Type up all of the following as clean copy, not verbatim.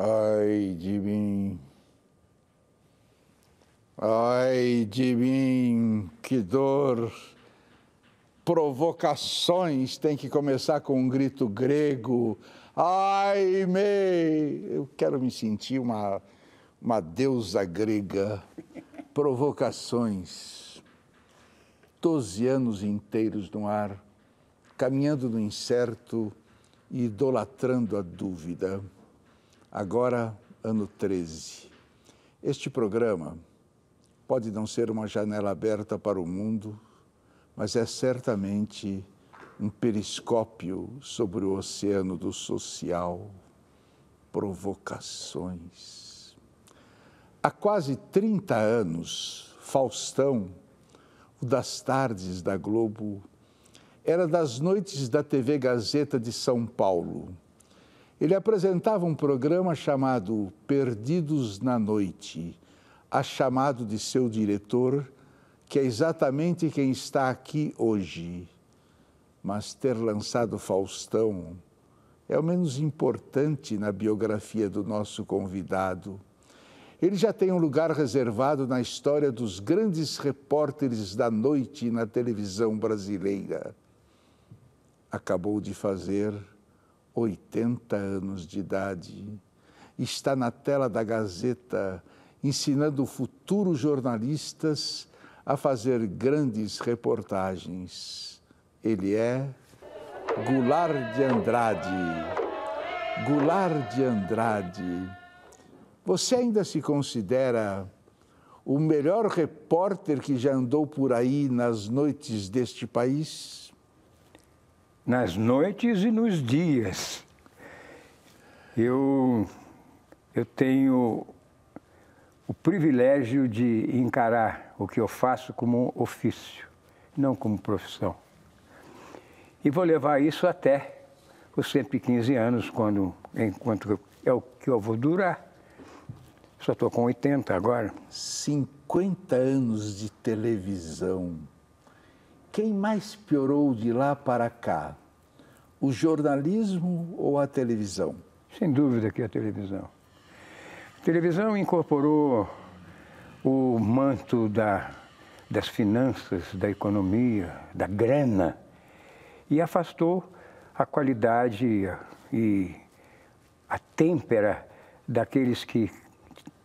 Ai de mim, que dor. Provocações tem que começar com um grito grego. Ai, me! Eu quero me sentir uma deusa grega. Provocações. 12 anos inteiros no ar, caminhando no incerto e idolatrando a dúvida. Agora, ano 13. Este programa pode não ser uma janela aberta para o mundo, mas é certamente um periscópio sobre o oceano do social. Provocações. Há quase 30 anos, Faustão, o das tardes da Globo, era das noites da TV Gazeta de São Paulo. Ele apresentava um programa chamado Perdidos na Noite, a chamado de seu diretor, que é exatamente quem está aqui hoje. Mas ter lançado Faustão é o menos importante na biografia do nosso convidado. Ele já tem um lugar reservado na história dos grandes repórteres da noite na televisão brasileira. Acabou de fazer 80 anos de idade. Está na tela da Gazeta, ensinando futuros jornalistas a fazer grandes reportagens. Ele é Goulart de Andrade. Goulart de Andrade. Você ainda se considera o melhor repórter que já andou por aí nas noites deste país? Nas noites e nos dias. Eu tenho o privilégio de encarar o que eu faço como ofício, não como profissão. E vou levar isso até os 115 anos, enquanto é o que eu vou durar. Só estou com 80 agora. 50 anos de televisão. Quem mais piorou de lá para cá? O jornalismo ou a televisão? Sem dúvida que a televisão. A televisão incorporou o manto das finanças, da economia, da grana, e afastou a qualidade e a têmpera daqueles que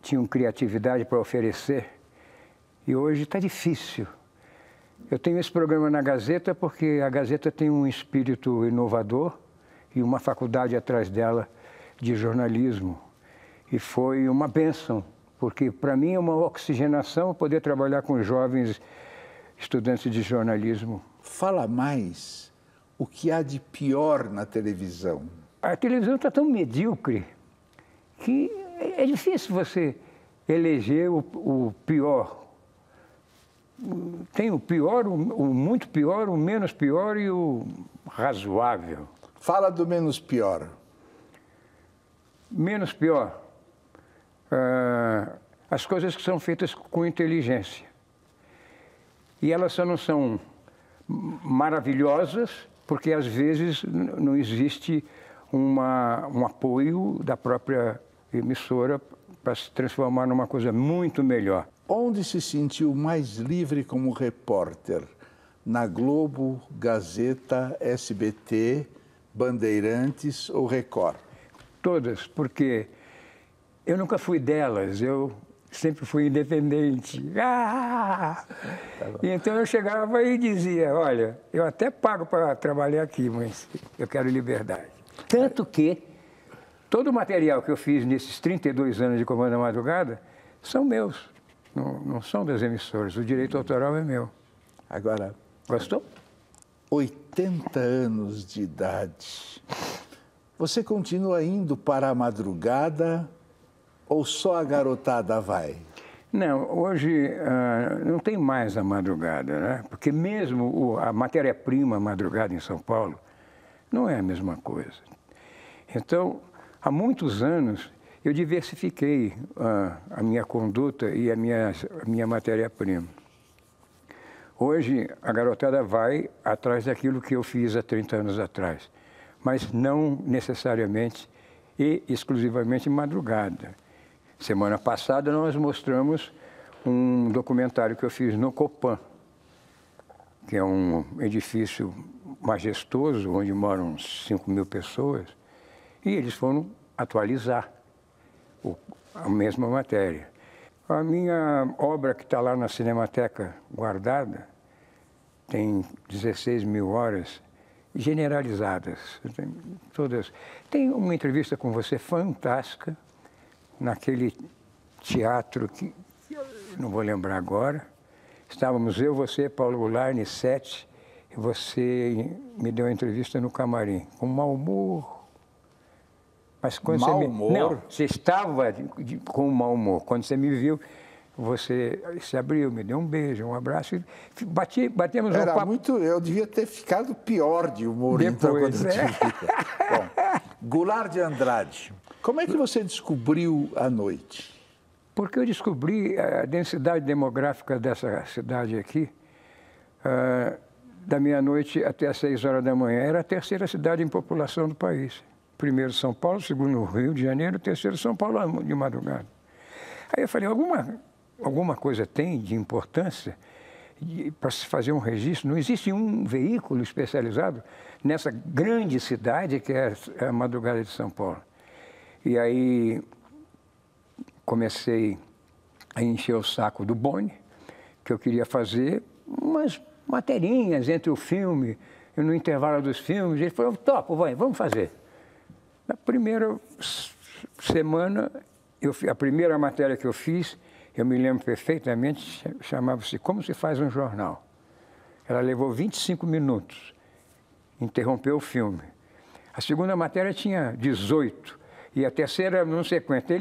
tinham criatividade para oferecer. E hoje está difícil. Eu tenho esse programa na Gazeta porque a Gazeta tem um espírito inovador e uma faculdade atrás dela de jornalismo. E foi uma bênção, porque para mim é uma oxigenação poder trabalhar com jovens estudantes de jornalismo. Fala mais o que há de pior na televisão. A televisão está tão medíocre que é difícil você eleger o pior. Tem o pior, o muito pior, o menos pior e o razoável. Fala do menos pior. Menos pior. As coisas que são feitas com inteligência. E elas só não são maravilhosas porque, às vezes, não existe um apoio da própria emissora para se transformar numa coisa muito melhor. Onde se sentiu mais livre como repórter? Na Globo, Gazeta, SBT, Bandeirantes ou Record? Todas, porque eu nunca fui delas, eu sempre fui independente. E então eu chegava e dizia, olha, eu até pago para trabalhar aqui, mas eu quero liberdade. Tanto que todo o material que eu fiz nesses 32 anos de Comando da Madrugada são meus, não são das emissoras. O direito autoral é meu. Agora, gostou? 80 anos de idade. Você continua indo para a madrugada ou só a garotada vai? Não, hoje não tem mais a madrugada, né? Porque mesmo a matéria-prima madrugada em São Paulo não é a mesma coisa. Então, há muitos anos, eu diversifiquei a minha conduta e a minha matéria-prima. Hoje, a garotada vai atrás daquilo que eu fiz há 30 anos atrás, mas não necessariamente e exclusivamente madrugada. Semana passada nós mostramos um documentário que eu fiz no Copan, que é um edifício majestoso, onde moram 5.000 pessoas, e eles foram atualizar a mesma matéria. A minha obra, que está lá na Cinemateca guardada, tem 16.000 horas generalizadas, todas. Tem uma entrevista com você fantástica, naquele teatro que não vou lembrar agora. Estávamos eu, você, Paulo Goulart, Nissete, e você me deu uma entrevista no camarim, com mau humor. Mas quando mau você humor? Não, você estava com mau humor. Quando você me viu, você se abriu, me deu um beijo, um abraço. Batemos um papo. Eu devia ter ficado pior de humor, então, quando eu te vi. Bom, Goulart de Andrade, como é que você descobriu a noite? Porque eu descobri a densidade demográfica dessa cidade aqui, da meia-noite até às 6 horas da manhã. Era a terceira cidade em população do país. Primeiro São Paulo, segundo Rio de Janeiro, terceiro São Paulo de madrugada. Aí eu falei, alguma coisa tem de importância para se fazer um registro? Não existe um veículo especializado nessa grande cidade que é a madrugada de São Paulo. E aí comecei a encher o saco do Boni, que eu queria fazer umas materinhas entre o filme e no intervalo dos filmes. Ele falou, topo, vamos fazer. Na primeira semana, a primeira matéria que eu fiz, eu me lembro perfeitamente, chamava-se Como se faz um jornal. Ela levou 25 minutos, interrompeu o filme. A segunda matéria tinha 18, e a terceira não sei quanto.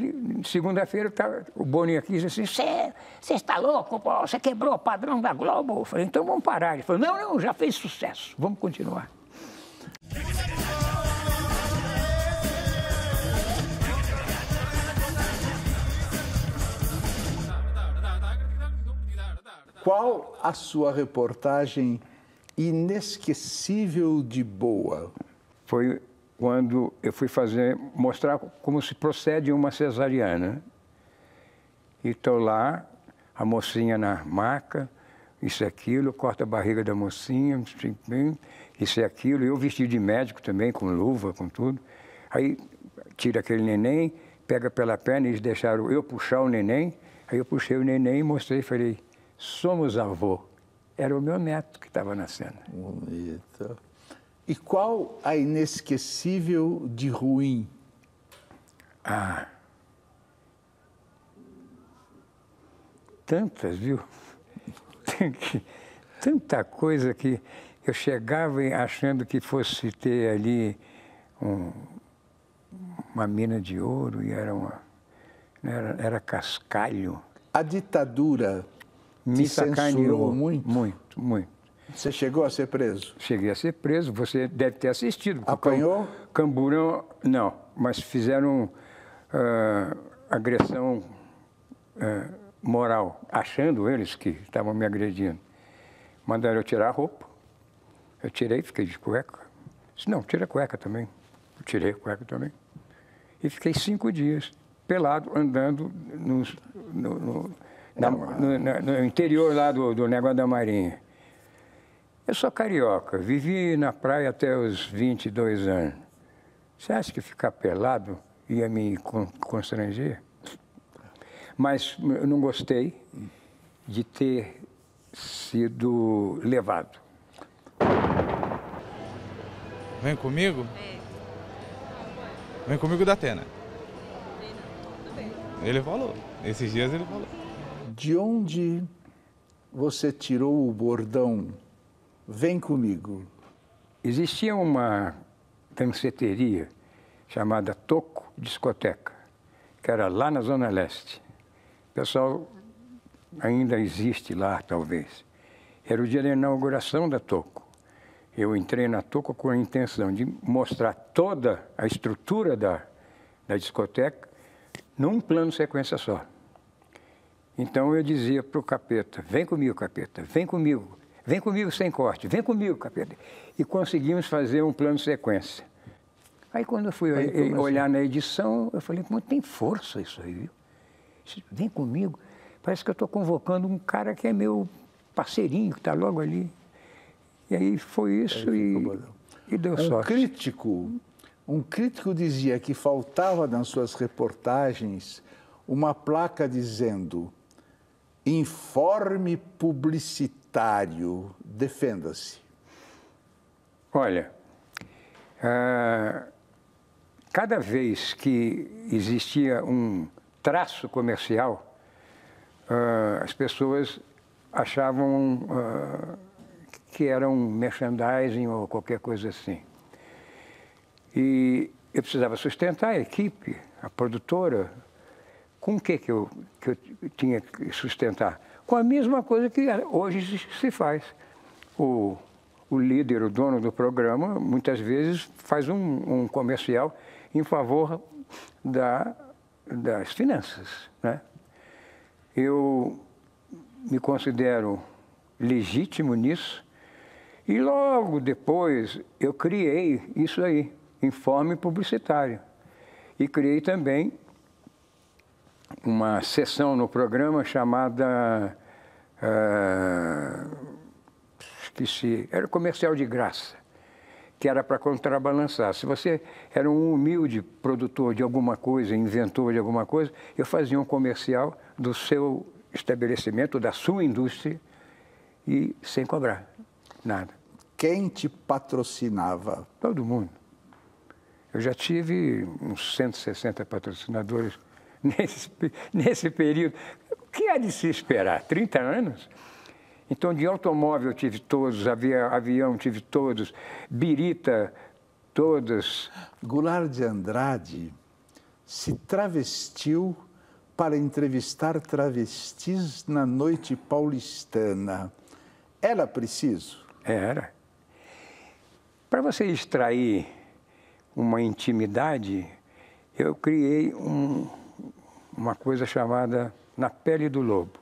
Segunda-feira, o Boni aqui disse assim, você está louco, pô? Você quebrou o padrão da Globo. Eu falei, então vamos parar. Ele falou, não, já fez sucesso, vamos continuar. Qual a sua reportagem inesquecível de boa? Foi quando eu fui mostrar como se procede uma cesariana. E estou lá, a mocinha na maca, isso e aquilo, corta a barriga da mocinha, isso e aquilo. Eu vestido de médico também, com luva, com tudo. Aí tira aquele neném, pega pela perna, eles deixaram eu puxar o neném. Aí eu puxei o neném e mostrei e falei, somos avô. Era o meu neto que estava na cena. Bonito. E qual a inesquecível de ruim? Tantas, viu? Tanta coisa que eu chegava achando que fosse ter ali uma mina de ouro e era cascalho. A ditadura me sacaneou muito? Muito. Você chegou a ser preso? Cheguei a ser preso, você deve ter assistido. Apanhou? Camburão, não, mas fizeram agressão moral, achando eles que estavam me agredindo. Mandaram eu tirar a roupa, eu tirei, fiquei de cueca. Disse, não, tira a cueca também. Eu tirei a cueca também. E fiquei 5 dias pelado, andando no interior lá do negócio da Marinha. Eu sou carioca, vivi na praia até os 22 anos. Você acha que ficar pelado ia me constranger? Mas eu não gostei de ter sido levado. Vem comigo? Vem comigo da Atena. Ele falou, esses dias ele falou. De onde você tirou o bordão, vem comigo? Existia uma danceteria chamada Toco Discoteca, que era lá na Zona Leste. O pessoal ainda existe lá, talvez. Era o dia da inauguração da Toco. Eu entrei na Toco com a intenção de mostrar toda a estrutura da discoteca num plano sequência só. Então eu dizia para o capeta, vem comigo, capeta, vem comigo sem corte, vem comigo, capeta. E conseguimos fazer um plano sequência. Aí quando eu fui olhar na edição, eu falei, mas tem força isso aí, viu? Vem comigo. Parece que eu estou convocando um cara que é meu parceirinho, que está logo ali. E aí foi isso e deu sorte. Um crítico dizia que faltava nas suas reportagens uma placa dizendo: informe publicitário, defenda-se. Olha, cada vez que existia um traço comercial, as pessoas achavam que era um merchandising ou qualquer coisa assim. E eu precisava sustentar a equipe, a produtora. Com o que eu tinha que sustentar? Com a mesma coisa que hoje se faz. O líder, o dono do programa, muitas vezes faz um comercial em favor das finanças, né? Eu me considero legítimo nisso e logo depois eu criei isso aí, informe publicitário. E criei também uma seção no programa chamada, esqueci, era comercial de graça, que era para contrabalançar. Se você era um humilde produtor de alguma coisa, inventor de alguma coisa, eu fazia um comercial do seu estabelecimento, da sua indústria, e sem cobrar nada. Quem te patrocinava? Todo mundo. Eu já tive uns 160 patrocinadores nesse período. O que há de se esperar? 30 anos? Então, de automóvel eu tive todos, avião tive todos, birita, todas. Goulart de Andrade se travestiu para entrevistar travestis na noite paulistana. Era preciso? Era. Para você extrair uma intimidade, eu criei uma coisa chamada Na Pele do Lobo.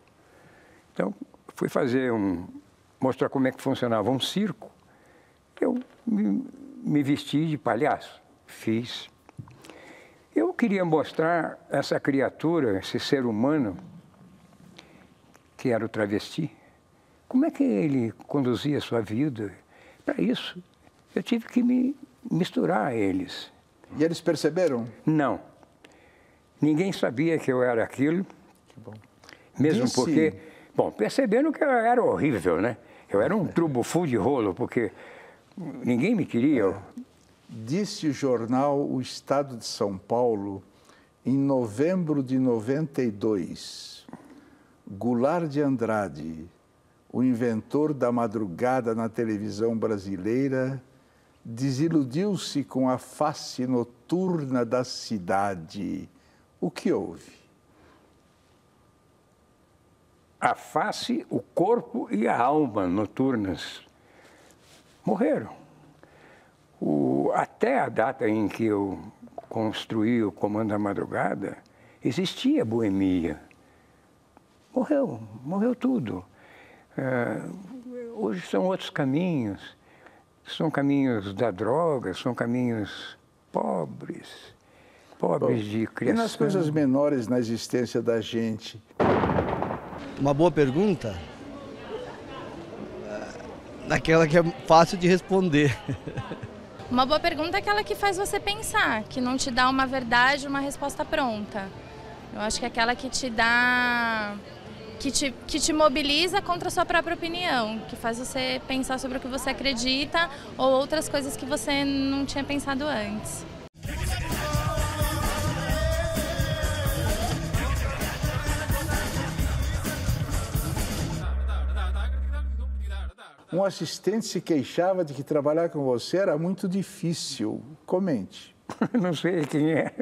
Então, fui mostrar como é que funcionava um circo. Eu me vesti de palhaço, fiz. Eu queria mostrar essa criatura, esse ser humano, que era o travesti, como é que ele conduzia a sua vida. Para isso, eu tive que me misturar a eles. E eles perceberam? Não. Ninguém sabia que eu era aquilo. Que bom. Mesmo porque, bom, percebendo que eu era horrível, né? Eu era um trubufu de rolo, porque ninguém me queria. Disse o jornal O Estado de São Paulo, em novembro de 92, Goulart de Andrade, o inventor da madrugada na televisão brasileira, desiludiu-se com a face noturna da cidade. O que houve? A face, o corpo e a alma noturnas morreram. Até a data em que eu construí o Comando da Madrugada, existia boemia. Morreu tudo. Hoje são outros caminhos. São caminhos da droga, são caminhos pobres de criação. E nas coisas menores na existência da gente? Uma boa pergunta, daquela que é fácil de responder. Uma boa pergunta é aquela que faz você pensar, que não te dá uma verdade, uma resposta pronta. Eu acho que é aquela que te dá, que te mobiliza contra a sua própria opinião, que faz você pensar sobre o que você acredita ou outras coisas que você não tinha pensado antes. Um assistente se queixava de que trabalhar com você era muito difícil. Comente. Não sei quem é.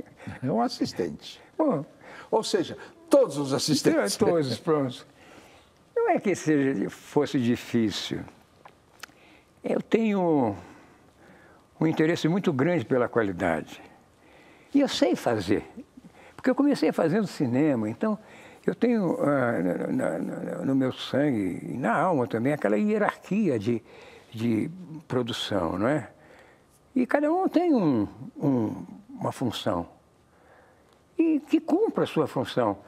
É um assistente. Bom, ou seja, todos os assistentes. Todos, pronto. Não é que fosse difícil. Eu tenho um interesse muito grande pela qualidade. E eu sei fazer. Porque eu comecei fazendo cinema, então eu tenho no meu sangue e na alma também aquela hierarquia de produção, não é? E cada um tem uma função. E que cumpra a sua função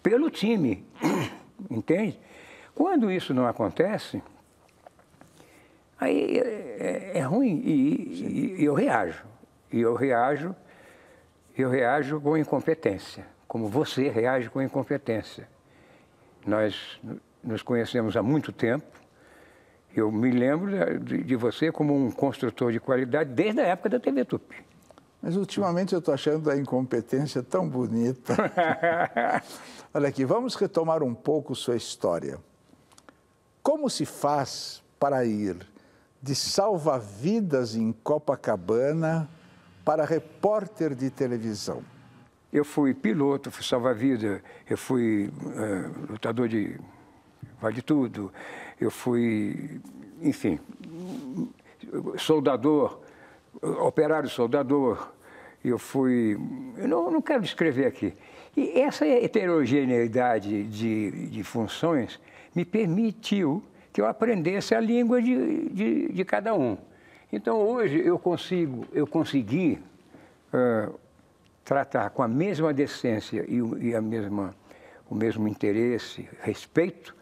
pelo time, entende? Quando isso não acontece, aí é ruim e eu reajo. E eu reajo com incompetência, como você reage com incompetência. Nós nos conhecemos há muito tempo. Eu me lembro de você como um construtor de qualidade desde a época da TV Tupi. Mas ultimamente eu estou achando a incompetência tão bonita. Olha aqui, vamos retomar um pouco sua história. Como se faz para ir de salva-vidas em Copacabana para repórter de televisão? Eu fui piloto, fui salva-vida, eu fui lutador de vale tudo, eu fui, enfim, soldador, operário soldador, eu não quero descrever aqui. E essa heterogeneidade de funções me permitiu que eu aprendesse a língua de cada um. Então, hoje, eu consegui tratar com a mesma decência e o mesmo interesse, respeito,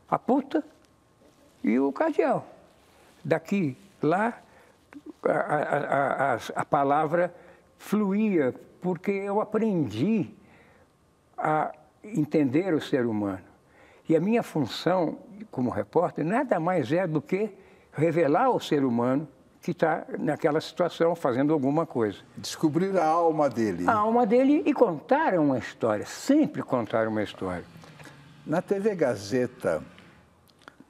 a puta e o cardeal. Daqui, lá, a palavra fluía, porque eu aprendi a entender o ser humano. E a minha função como repórter nada mais é do que revelar ao ser humano que está naquela situação fazendo alguma coisa. Descobrir a alma dele. A alma dele e contar uma história, sempre contar uma história. Na TV Gazeta,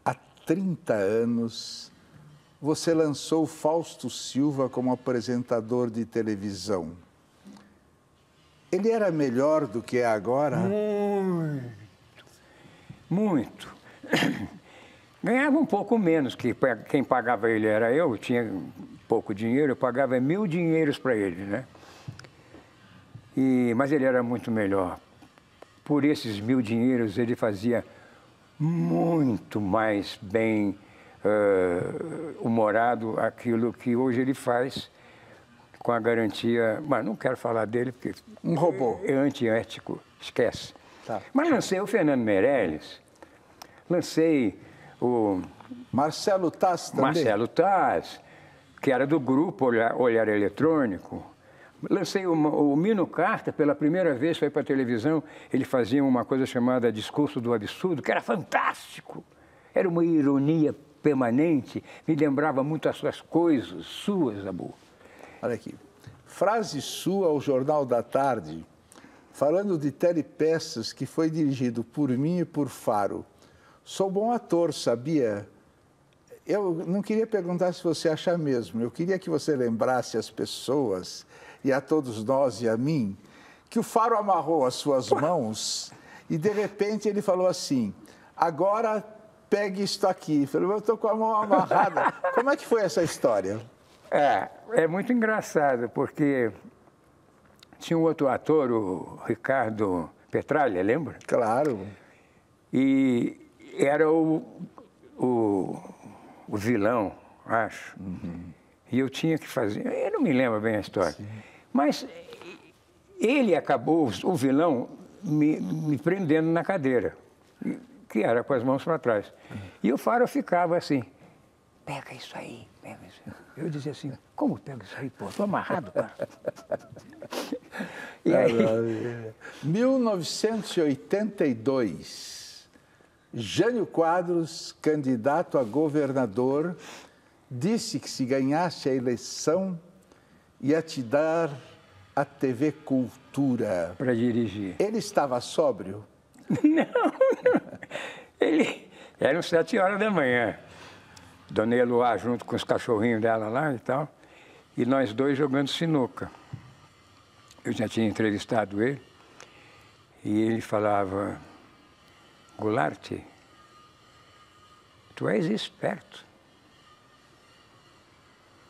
há 30 anos, você lançou Fausto Silva como apresentador de televisão. Ele era melhor do que é agora? Muito. Ganhava um pouco menos, que quem pagava ele era eu tinha pouco dinheiro, eu pagava 1.000 dinheiros para ele, né? Mas ele era muito melhor. Por esses 1.000 dinheiros, ele fazia muito mais bem humorado aquilo que hoje ele faz, com a garantia... Mas não quero falar dele, porque... Um robô. É antiético, esquece. Tá. Mas lancei o Fernando Meirelles, lancei o... Marcelo Taz também? Marcelo Taz, que era do grupo Olhar Eletrônico. Lancei o Mino Carta, pela primeira vez, foi para a televisão. Ele fazia uma coisa chamada Discurso do Absurdo, que era fantástico. Era uma ironia permanente, me lembrava muito as suas coisas, suas, Abu. Olha aqui, frase sua ao Jornal da Tarde, falando de telepeças que foi dirigido por mim e por Faro. Sou bom ator, sabia? Eu não queria perguntar se você acha mesmo, eu queria que você lembrasse as pessoas, e a todos nós e a mim, que o Faro amarrou as suas mãos e, de repente, ele falou assim, agora pegue isto aqui. Falei, eu estou com a mão amarrada. Como é que foi essa história? É muito engraçado, porque tinha um outro ator, o Ricardo Petralha, lembra? Claro. E era o vilão, acho. Uhum. E eu tinha que fazer... Eu não me lembro bem a história. Sim. Mas ele acabou, o vilão, me prendendo na cadeira, que era com as mãos para trás. Uhum. E o Faro ficava assim, pega isso aí, pega isso aí. Eu dizia assim, como pega isso aí, pô? Estou amarrado, cara. E aí... 1982, Jânio Quadros, candidato a governador, disse que se ganhasse a eleição ia te dar a TV Cultura. Para dirigir. Ele estava sóbrio? Não. Ele... Eram 7 horas da manhã. Dona Eloá junto com os cachorrinhos dela lá e tal. E nós dois jogando sinuca. Eu já tinha entrevistado ele. E ele falava, Goulart, tu és esperto.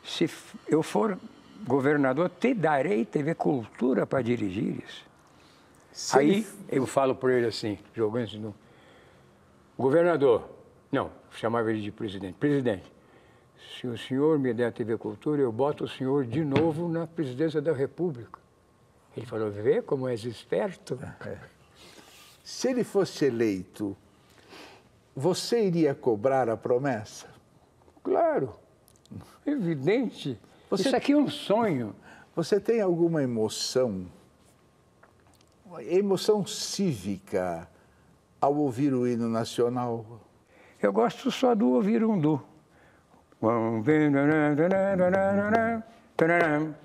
Se eu for governador, te darei TV Cultura para dirigires. Aí eu falo para ele assim, jogando sinuca. Governador, não, chamava ele de presidente. Presidente, se o senhor me der a TV Cultura, eu boto o senhor de novo na presidência da República. Ele falou, vê como és esperto. Se ele fosse eleito, você iria cobrar a promessa? Claro, evidente. Isso aqui é um sonho. Você tem alguma emoção cívica ao ouvir o hino nacional? Eu gosto só do ouvir undu.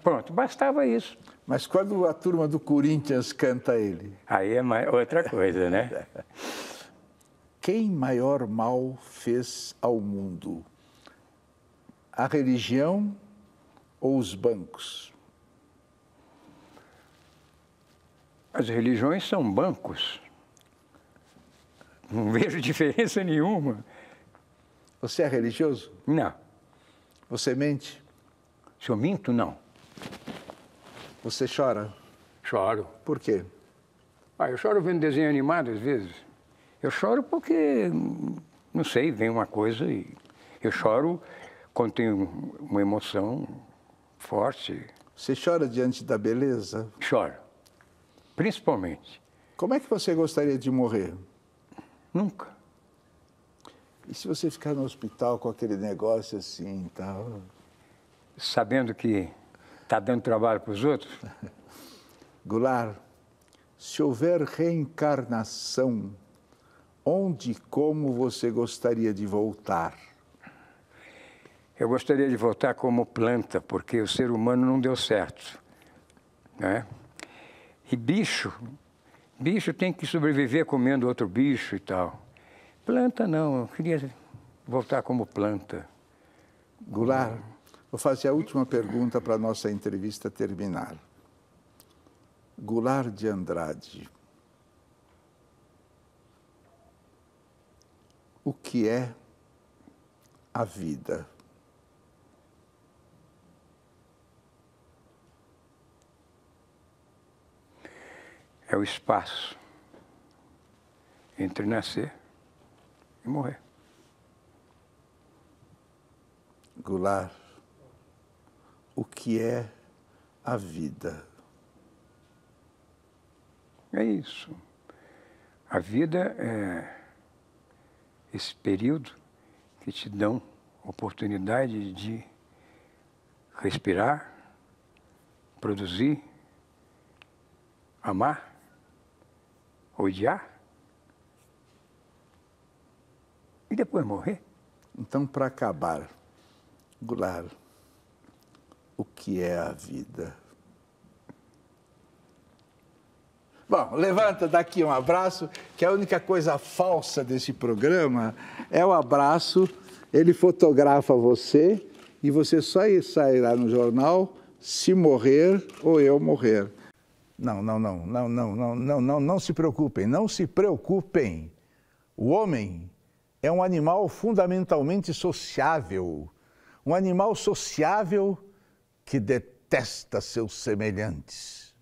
Pronto, bastava isso. Mas quando a turma do Corinthians canta ele? Aí é outra coisa, né? Quem maior mal fez ao mundo? A religião ou os bancos? As religiões são bancos. Não vejo diferença nenhuma. Você é religioso? Não. Você mente? Se eu minto, não. Você chora? Choro. Por quê? Eu choro vendo desenho animado às vezes. Eu choro porque, não sei, vem uma coisa e eu choro quando tenho uma emoção forte. Você chora diante da beleza? Choro. Principalmente. Como é que você gostaria de morrer? Nunca. E se você ficar no hospital com aquele negócio assim e tal? Sabendo que está dando trabalho para os outros? Goulart, se houver reencarnação, onde e como você gostaria de voltar? Eu gostaria de voltar como planta, porque o ser humano não deu certo, né? E bicho tem que sobreviver comendo outro bicho e tal. Planta não, eu queria voltar como planta. Goulart, vou fazer a última pergunta para a nossa entrevista terminar. Goulart de Andrade, o que é a vida? É o espaço entre nascer e morrer. Goulart, o que é a vida? É isso. A vida é esse período que te dão oportunidade de respirar, produzir, amar, odiar e depois morrer. Então, para acabar, Goulart, o que é a vida? Bom, levanta daqui um abraço, que a única coisa falsa desse programa é o abraço. Ele fotografa você e você só sairá no jornal se morrer ou eu morrer. Não se preocupem, não se preocupem. O homem é um animal fundamentalmente sociável, um animal sociável que detesta seus semelhantes.